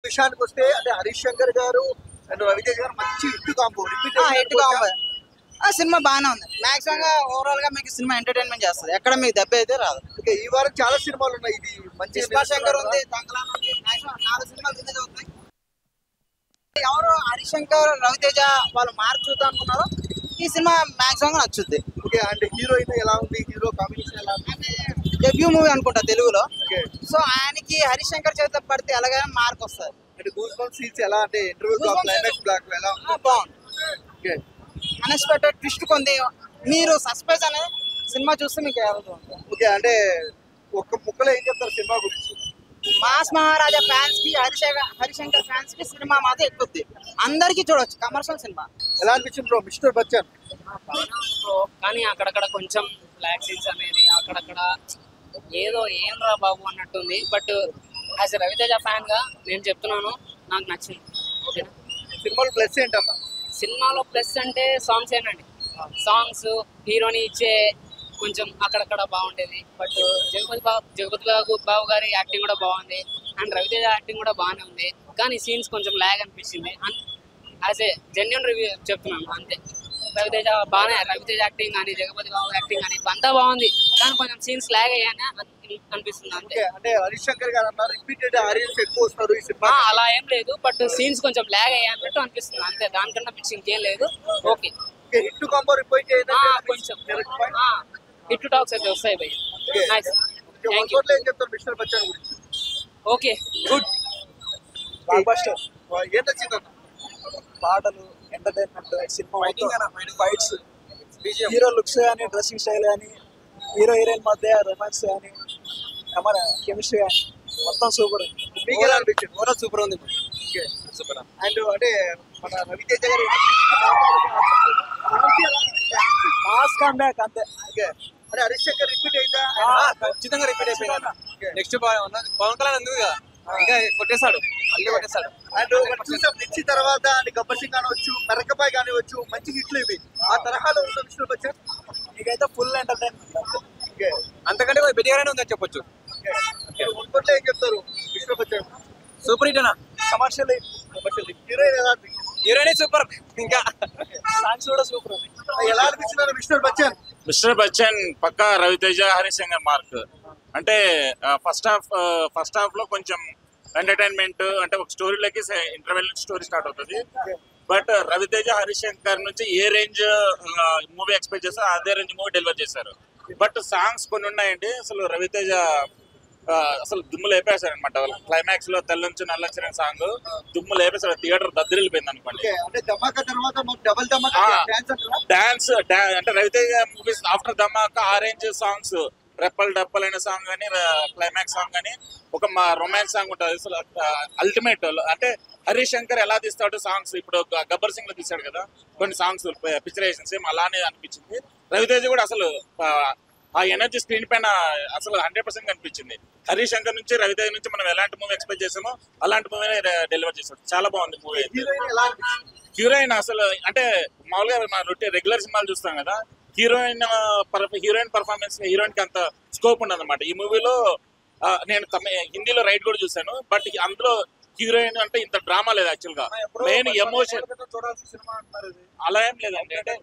విషయానికి వస్తే అంటే హరీష్ శంకర్ గారు అండ్ రవితేజ గారు మంచి hit combo hit combo. Cinema బాగానే ఉంది. మాక్సిమం గా ఓవరాల్ గా మీకు సినిమా ఎంటర్టైన్మెంట్ చేస్తుంది. ఎక్కడ మీకు దెబ్బ అయితే రాదు. ఓకే, ఈ వారం చాలా సినిమాలు ఉన్నాయి. ఇది మంచి పుష్ప శంకర్ ఉంది, దంగలాన్ ఉంది. మాక్సిమం 4 సినిమాలు రిలీజ్ అవుతాయి. ఎవరు హరీష్ శంకర్ రవితేజ వాళ్ళు మార్క్ చూద్దాం అనుకున్నారో ఈ సినిమా మాక్సిమం గా నచ్చుద్ది. ఓకే, అంటే హీరోయిన్ ఎలా ఉంది, హీరో కాంబినేషన్ ఎలా ఉంది? డెబ్యూ మూవీ అనుకుంటా తెలుగులో. ఓకే, సో ఆయనకి హరీష్ శంకర్ చేత పడితే ఎలాగైనా మార్క్ వస్తుంది. అంటే గూస్ బంప్స్ సీన్స్ ఎలా అంటే ఇంటర్వ్యూ క్లైమాక్స్ బ్లాక్ ఎలా ఉంది? బాగుంది. ఓకే, అన్ఎక్స్పెక్టెడ్ ట్విస్ట్ కొంది. మీరు సస్పెన్స్ అనేది సినిమా చూస్తే మీకు ఏమవుతుంది. ఓకే, అంటే ఒక్క ముక్కలో ఏం చెప్తారు సినిమా గురించి? మాస్ మహారాజా ఫ్యాన్స్ కి హరిశంకర్ ఫ్యాన్స్ కి సినిమా మాత్రం ఎక్కుద్ది. అందరికి చూడొచ్చు. Commercial cinema. ఎలా అనిపించింది బ్రో మిస్టర్ బచ్చన్? కానీ అక్కడక్కడ కొంచెం బ్లాక్ సీన్స్ అనేది అక్కడక్కడ ఏదో ఏం రా బాబు అన్నట్టుంది. But as a Ravi Teja fan గా నేను చెప్తున్నాను, నాకు నచ్చింది. ఓకేనా? సినిమాలో ప్లస్ ఏంటమ్మా? సినిమాలో ప్లస్ అంటే సాంగ్స్ ఏనండి. సాంగ్స్, హీరోని ఇచ్చే కొంచెం అక్కడక్కడ బాగుండేది. బట్ జగపతి బాబు గారి యాక్టింగ్ కూడా బాగుంది. అండ్ రవితేజ యాక్టింగ్ కూడా బాగానే ఉంది. కానీ సీన్స్ కొంచెం ల్యాగ్ అనిపించింది. యాజ్ ఏ జెన్యున్ రివ్యూ చెప్తున్నాను అంతే. రవితేజ యాక్టింగ్ కానీ జగపతి బాబు యాక్టింగ్ కానీ అంతా బాగుంది. కానీ కొంచెం సీన్స్ ల్యాగ్ అయ్యానే అనిపిస్తుంది అంతే. అంటే హరీష్ శంకర్ గారు అన్నారు రిపీటెడ్ ఆడియన్స్ ఎక్కువ వస్తారు ఈ సినిమా. అలా ఏం లేదు, బట్ సీన్స్ కొంచెం ల్యాగ్ అయ్యానట్టు అనిపిస్తుంది అంతే. దానికన్నా పిచ్చి ఇంకేం లేదు. ఓకే, హిట్ కాంబో రిపోర్ట్ కొంచెం హిట్ టాక్స్ అయితే వస్తాయి భయ్. Nice, thank you. ఏం చెప్తారు మిస్టర్ బచ్చన్ గురించి? Okay, good. బస్టర్ ఏం నచ్చిందన్న? పాటలు, entertainment, cinema fights, hero looks కానీ, డ్రెస్సింగ్ స్టైల్ కానీ, హీరో హీరోయిన్ మధ్య రొమాన్స్ కానీ, మన కెమిస్ట్రీ కానీ మొత్తం సూపర్. మీకు ఎలా అనిపించింది? ఓవరాల్ సూపర్ ఉంది. సూపర్. అండ్ అంటే మన రవితేజ గారు మాస్ కమ్బ్యాక్ అంతే. అంటే హరీష్ శంకర్ రిపీట్ అయితే ఖచ్చితంగా రిపీట్ అయిపోయింది. నెక్స్ట్ పవన్ కళ్యాణ్ ఉంది ఇంకా కొట్టేశాడు, అల్లే కొట్టేశాడు. అండ్ మనం చూసాం మిర్చి తర్వాత అండ్ గబ్బర్ సింగ్ కానివచ్చు, మెరకపాయ్ కానివచ్చు, మంచి హిట్లు ఇవి. ఆ తరహాలో ఉన్న మిస్టర్ బచ్చన్ మీకైతే ఫుల్ ఎంటర్టైన్మెంట్. అంతకంటే బెటర్గానే ఉందని చెప్పొచ్చు. ఒక్కట్లో ఏం చెప్తారు మిస్టర్ బచ్చన్? సూపర్ హిట్ అన్న. కమర్షియల్ హీరోయిన్ ఎలా అనిపించింది? Heroine super. ఇంకా సాంగ్స్ కూడా సూపర్. ఎలా అనిపించింది మిస్టర్ బచ్చన్? మిస్టర్ బచ్చన్ పక్కా రవితేజ హరీష్ శంకర్ మార్క్. అంటే ఫస్ట్ హాఫ్ లో కొంచెం ఎంటర్టైన్మెంట్ అంటే ఒక స్టోరీలోకి ఇంటర్వెల్ నుంచి స్టోరీ స్టార్ట్ అవుతుంది. బట్ రవితేజ హరీష్ శంకర్ నుంచి ఏ రేంజ్ మూవీ ఎక్స్పెక్ట్ చేస్తారో అదే రేంజ్ మూవీ డెలివర్ చేశారు. బట్ సాంగ్స్ కొన్ని ఉన్నాయండి, అసలు రవితేజ అసలు దుమ్ము లేపేశారు అనమాట. క్లైమాక్స్ లో తెల్లంచు నల్లచ్చని సాంగ్ దుమ్ము లేపేశారు. థియేటర్ దద్దరిల్లిపోయింది అనుకోండి. అంటే ధమాకా తర్వాత డబుల్ ధమాకా డాన్స్ అంటే రవితేజ మూవీస్ ఆఫ్టర్ ధమాకా ఆరెంజ్ సాంగ్స్, రెప్పల్ డప్పల్ అనే సాంగ్ కానీ, క్లైమాక్స్ సాంగ్ కానీ, ఒక రొమాన్స్ సాంగ్ ఉంటుంది. అసలు అల్టిమేట్. అంటే హరీష్ శంకర్ ఎలా తీస్తాడు సాంగ్స్, ఇప్పుడు గబ్బర్ సింగ్ లో తీసాడు కదా కొన్ని సాంగ్స్ పిక్చరైజేషన్ సేమ్ అలానే అనిపించింది. రవితేజ కూడా అసలు ఆ ఎనర్జీ స్క్రీన్ పైన అసలు 100% కనిపించింది. హరీష్ శంకర్ నుంచి రవితేజ నుంచి మనం ఎలాంటి మూవీ ఎక్స్పెక్ట్ చేసామో అలాంటి మూవీ డెలివర్ చేశాడు. చాలా బాగుంది మూవీ. హీరోయిన్ అసలు అంటే మామూలుగా మన రెగ్యులర్ సినిమాలు చూస్తాం కదా, హీరోయిన్ పర్ఫార్మెన్స్ హీరోయిన్ కి అంత స్కోప్ ఉండదు అనమాట. ఈ మూవీలో నేను హిందీలో రైట్ కూడా చూసాను, బట్ అందులో హీరోయిన్ అంటే ఇంత డ్రామా లేదు. యాక్చువల్ గా మెయిన్ ఎమోషన్ అలా ఏం లేదండి. అంటే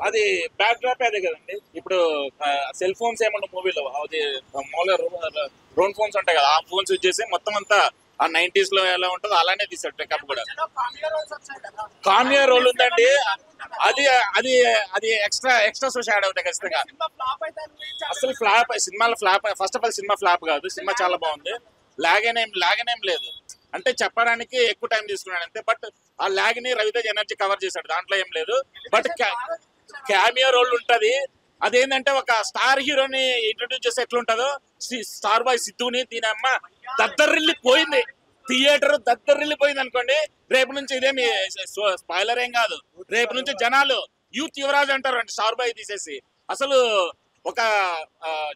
అది బ్యాక్ డ్రాప్ అదే కదండి. ఇప్పుడు సెల్ ఫోన్స్ ఏమన్నా మూవీలో అది మామూలుగా డ్రోన్ ఫోన్స్ ఉంటాయి కదా, ఆ ఫోన్స్ యూజ్ చేసి మొత్తం అంతా ఆ 90s లో ఎలా ఉంటుందో అలానే తీసాడు. టెకప్ కూడా కామియా రోల్ ఉందండి. అది అది అది ఎక్స్ట్రా సోషల్ యాడ్ అవుతాయి ఖచ్చితంగా. అసలు సినిమాలో flop. First of all cinema flop కాదు, సినిమా చాలా బాగుంది. లాగనేం లేదు. అంటే చెప్పడానికి ఎక్కువ టైం తీసుకున్నాడు అంతే. బట్ ఆ లాగ్ ని రవితేజ ఎనర్జీ కవర్ చేశాడు, దాంట్లో ఏం లేదు. బట్ క్యామియో రోల్ ఉంటది. అదేంటంటే ఒక స్టార్ హీరోని ఇంట్రొడ్యూస్ చేస్తే ఎట్లుంటుందో, స్టార్ బాయ్ సిద్ధుని దీని అమ్మ దద్దరిల్లిపోయింది. థియేటర్ దద్దరిల్లిపోయింది అనుకోండి. రేపు నుంచి ఇదేమి స్పాయిలర్ ఏం కాదు, రేపు నుంచి జనాలు యూత్ యువరాజ్ అంటారు అంటే స్టార్ బాయ్ తీసేసి. అసలు ఒక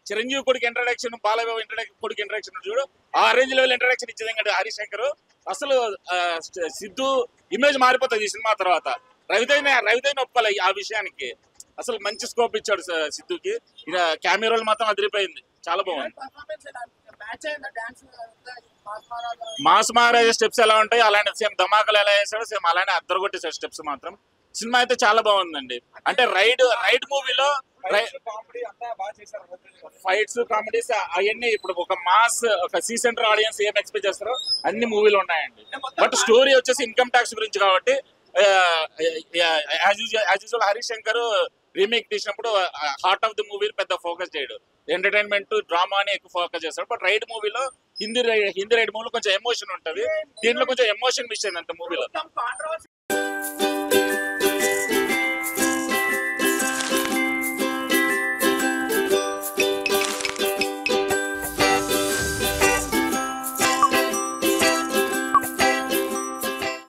చిరంజీవి కొడుకు ఇంట్రడక్షన్, బాలబాబు కొడుకు ఇంట్రడక్షన్ చూడు, ఆ రేంజ్ లెవెల్ ఇంట్రడక్షన్ ఇచ్చేది ఇంకా హరీష్ శంకర్. అసలు సిద్ధు ఇమేజ్ మారిపోతుంది ఈ సినిమా తర్వాత. రవితేజ ఒప్పుకోలే ఆ విషయానికి. అసలు మంచి స్కోప్ ఇచ్చాడు సిద్ధుకి. ఇక కెమెరాలు మాత్రం అదిరిపోయింది, చాలా బాగుంది. మాస్ మహారాజా స్టెప్స్ ఎలా ఉంటాయి అలానే సేమ్ ధమాకాలు ఎలా వేసాడో సేమ్ అలానే అద్దరగొట్టేసాడు స్టెప్స్ మాత్రం. సినిమా అయితే చాలా బాగుందండి. అంటే రైడ్ మూవీలో కామెడీ అంతా బాగా చేశారు. ఫైట్స్ కామెడీస్ అవన్నీ ఇప్పుడు ఒక మాస్ ఒక సి సెంటర్ ఆడియన్స్ ఏం ఎక్స్పెక్ట్ చేస్తారో అన్ని మూవీలు ఉన్నాయండి. బట్ స్టోరీ వచ్చేసి ఇన్కమ్ ట్యాక్స్ గురించి కాబట్టి as usual Harish Shankar remake తీసినప్పుడు హార్ట్ ఆఫ్ ది మూవీ పెద్ద ఫోకస్ చేయడు, ఎంటర్టైన్మెంట్ డ్రామా అని ఎక్కువ ఫోకస్ చేస్తాడు. బట్ రైడ్ మూవీలో హిందీ రైడ్ మూవీలో కొంచెం ఎమోషన్ ఉంటుంది, దీంట్లో కొంచెం ఎమోషన్ మిస్ అయింది అంత మూవీలో.